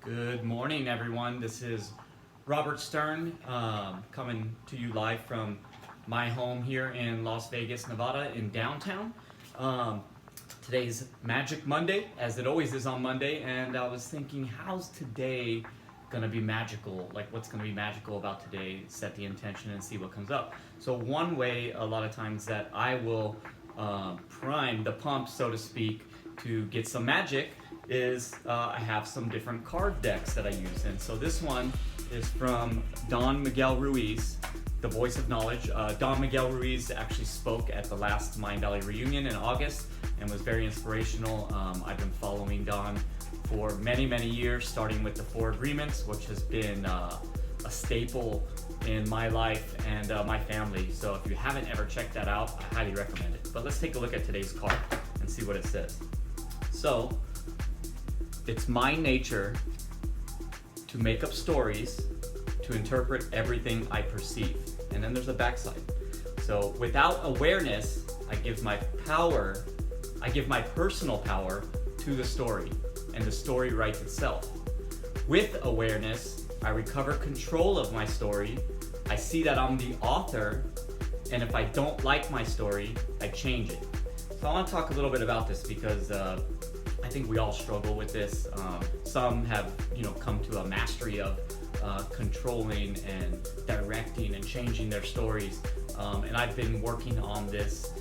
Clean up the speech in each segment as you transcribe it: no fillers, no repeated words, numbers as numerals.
Good morning, everyone. This is Robert Stern coming to you live from my home here in Las Vegas, Nevada, in downtown. Today's Magic Monday, as it always is on Monday, and I was thinking, how's today gonna be magical? Like, what's gonna be magical about today? Set the intention and see what comes up. So one way, a lot of times, that I will prime the pump, so to speak, to get some magic is I have some different card decks that I use. And so this one is from Don Miguel Ruiz, the voice of knowledge. Don Miguel Ruiz actually spoke at the last Mind Valley reunion in August and was very inspirational. I've been following Don for many, many years, starting with the 4 Agreements, which has been a staple in my life and my family. So if you haven't ever checked that out, I highly recommend it. But let's take a look at today's card and see what it says. So, it's my nature to make up stories to interpret everything I perceive. And then there's a backside. So without awareness, I give my personal power to the story, and the story writes itself. With awareness, I recover control of my story. I see that I'm the author, and if I don't like my story, I change it. So I want to talk a little bit about this because I think we all struggle with this. Some have, come to a mastery of controlling and directing and changing their stories. And I've been working on this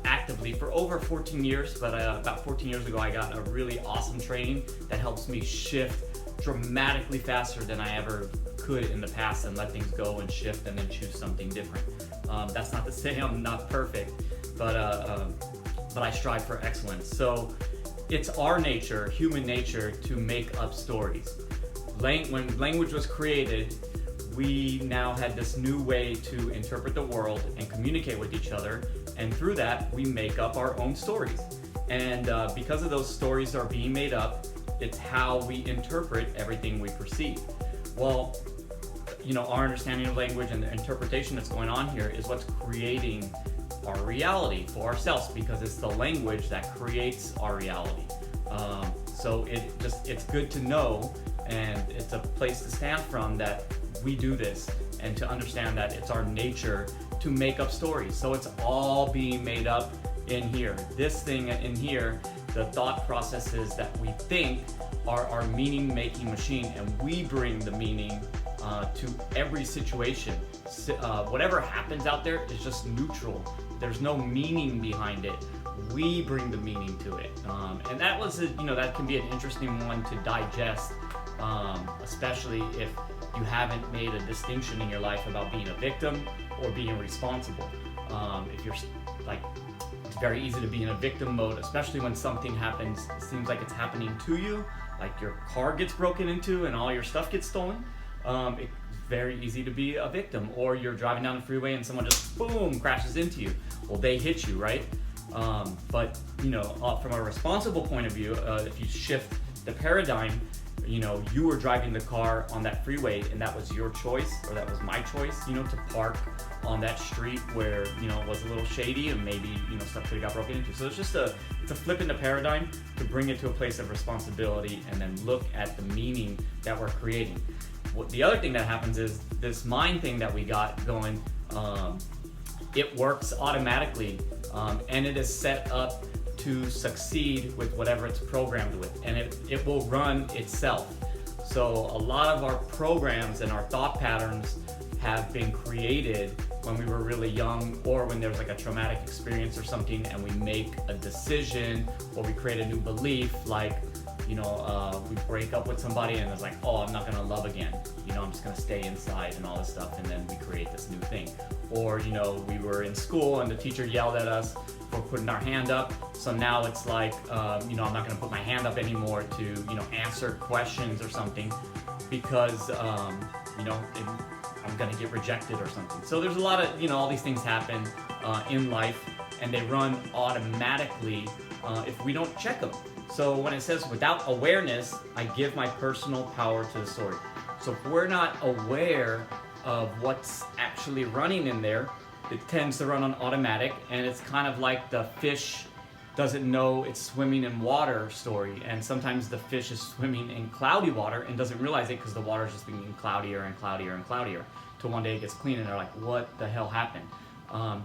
actively for over 14 years. But about 14 years ago, I got a really awesome training that helps me shift dramatically faster than I ever could in the past, and let things go and shift and then choose something different. That's not to say I'm not perfect, but I strive for excellence. So it's our nature, human nature, to make up stories. When language was created, we now had this new way to interpret the world and communicate with each other, and through that, we make up our own stories. And because of those stories are being made up, it's how we interpret everything we perceive. Well, our understanding of language and the interpretation that's going on here is what's creating our reality for ourselves, because it's the language that creates our reality. So it's good to know, and it's a place to stand from, that we do this, and to understand that it's our nature to make up stories. So it's all being made up in here. This thing in here, the thought processes that we think are our meaning-making machine, and we bring the meaning to every situation. Whatever happens out there is just neutral. There's no meaning behind it. We bring the meaning to it, and that can be an interesting one to digest, especially if you haven't made a distinction in your life about being a victim or being responsible. If you're it's very easy to be in a victim mode, especially when something happens. It seems like it's happening to you, like your car gets broken into and all your stuff gets stolen. It's very easy to be a victim. Or you're driving down the freeway and someone just boom crashes into you. Well, they hit you, right? But from a responsible point of view, if you shift the paradigm, you were driving the car on that freeway, and that was your choice, or that was my choice, to park on that street where it was a little shady, and maybe stuff could have got broken into. So it's a flip in the paradigm to bring it to a place of responsibility, and then look at the meaning that we're creating. The other thing that happens is this mind thing that we got going. It works automatically, and it is set up to succeed with whatever it's programmed with, and it will run itself. So a lot of our programs and our thought patterns have been created when we were really young, or when there's like a traumatic experience or something, and we make a decision or we create a new belief, like we break up with somebody and it's like, oh, I'm not gonna love again, I'm just gonna stay inside and all this stuff, and then we create this new thing. Or we were in school and the teacher yelled at us for putting our hand up, so now it's like I'm not gonna put my hand up anymore to answer questions or something, because I'm gonna get rejected or something. So there's a lot of all these things happen in life, and they run automatically if we don't check them. So when it says without awareness, I give my personal power to the story. So if we're not aware of what's actually running in there, it tends to run on automatic, and it's kind of like the fish doesn't know it's swimming in water story, and sometimes the fish is swimming in cloudy water and doesn't realize it because the water is just getting cloudier and cloudier and cloudier till one day it gets clean and they're like, what the hell happened?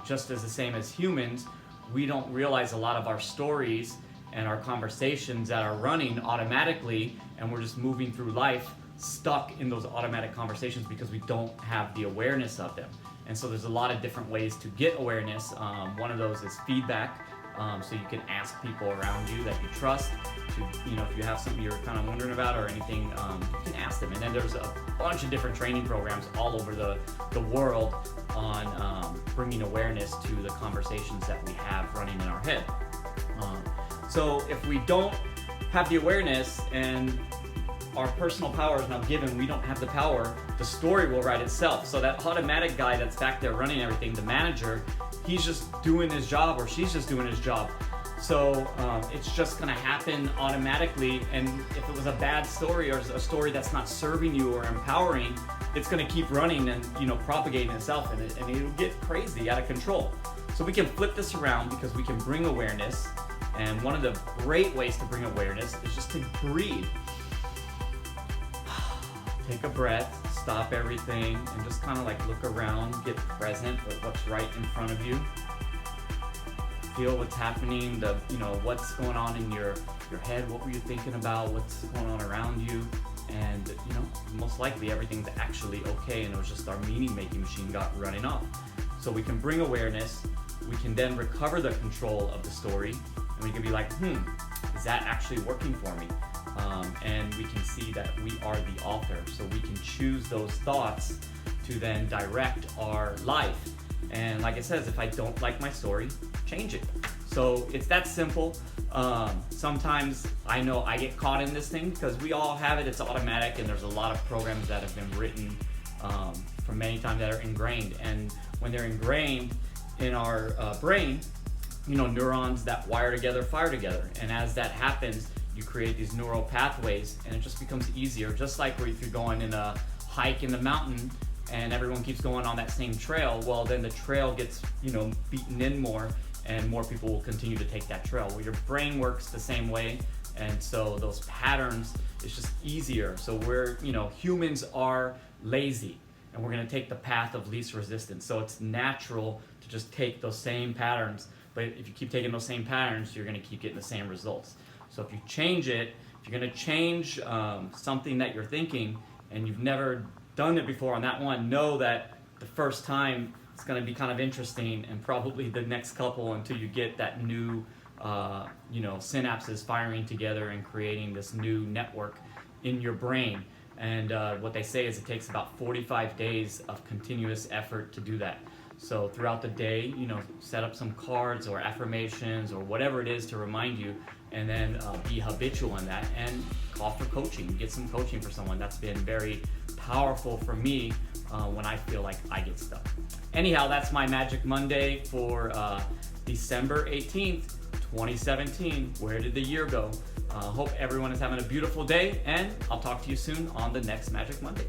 Just as the same as humans, we don't realize a lot of our stories and our conversations that are running automatically, and we're just moving through life stuck in those automatic conversations because we don't have the awareness of them. And so there's a lot of different ways to get awareness. One of those is feedback. So you can ask people around you that you trust to, if you have something you're kind of wondering about or anything, you can ask them. And then there's a bunch of different training programs all over the world on bringing awareness to the conversations that we have running in our head. So if we don't have the awareness and our personal power is now given, we don't have the power, the story will write itself. So that automatic guy that's back there running everything, the manager, he's just doing his job, or she's just doing his job. So it's just gonna happen automatically, and if it was a bad story or a story that's not serving you or empowering, it's gonna keep running and propagating itself, and it'll get crazy, out of control. So we can flip this around because we can bring awareness, and one of the great ways to bring awareness is just to breathe. Take a breath, stop everything, and just kind of like look around, get present with what's right in front of you. Feel what's happening, what's going on in your head, what were you thinking about, what's going on around you, and most likely everything's actually okay, and it was just our meaning-making machine got running off. So we can bring awareness, we can then recover the control of the story, and we can be like, is that actually working for me? And we can see that we are the author, so we can choose those thoughts to then direct our life. And like it says, if I don't like my story, change it. So it's that simple. Sometimes I know I get caught in this thing because we all have it, it's automatic, and there's a lot of programs that have been written for many times that are ingrained. And when they're ingrained in our brain, neurons that wire together fire together. And as that happens, you create these neural pathways, and it just becomes easier. Just like if you're going in a hike in the mountain and everyone keeps going on that same trail, well, then the trail gets beaten in more, and more people will continue to take that trail. Well, your brain works the same way, and so those patterns, it's just easier. So humans are lazy, and we're going to take the path of least resistance. So it's natural to just take those same patterns, but if you keep taking those same patterns, you're going to keep getting the same results. So if you change it, if you're going to change something that you're thinking and you've never done it before on that one, know that the first time it's going to be kind of interesting, and probably the next couple until you get that new synapses firing together and creating this new network in your brain. And what they say is it takes about 45 days of continuous effort to do that. So throughout the day, set up some cards or affirmations or whatever it is to remind you, and then be habitual in that, and call for coaching. Get some coaching for someone. That's been very powerful for me when I feel like I get stuck. Anyhow, that's my Magic Monday for December 18th, 2017. Where did the year go? Hope everyone is having a beautiful day, and I'll talk to you soon on the next Magic Monday.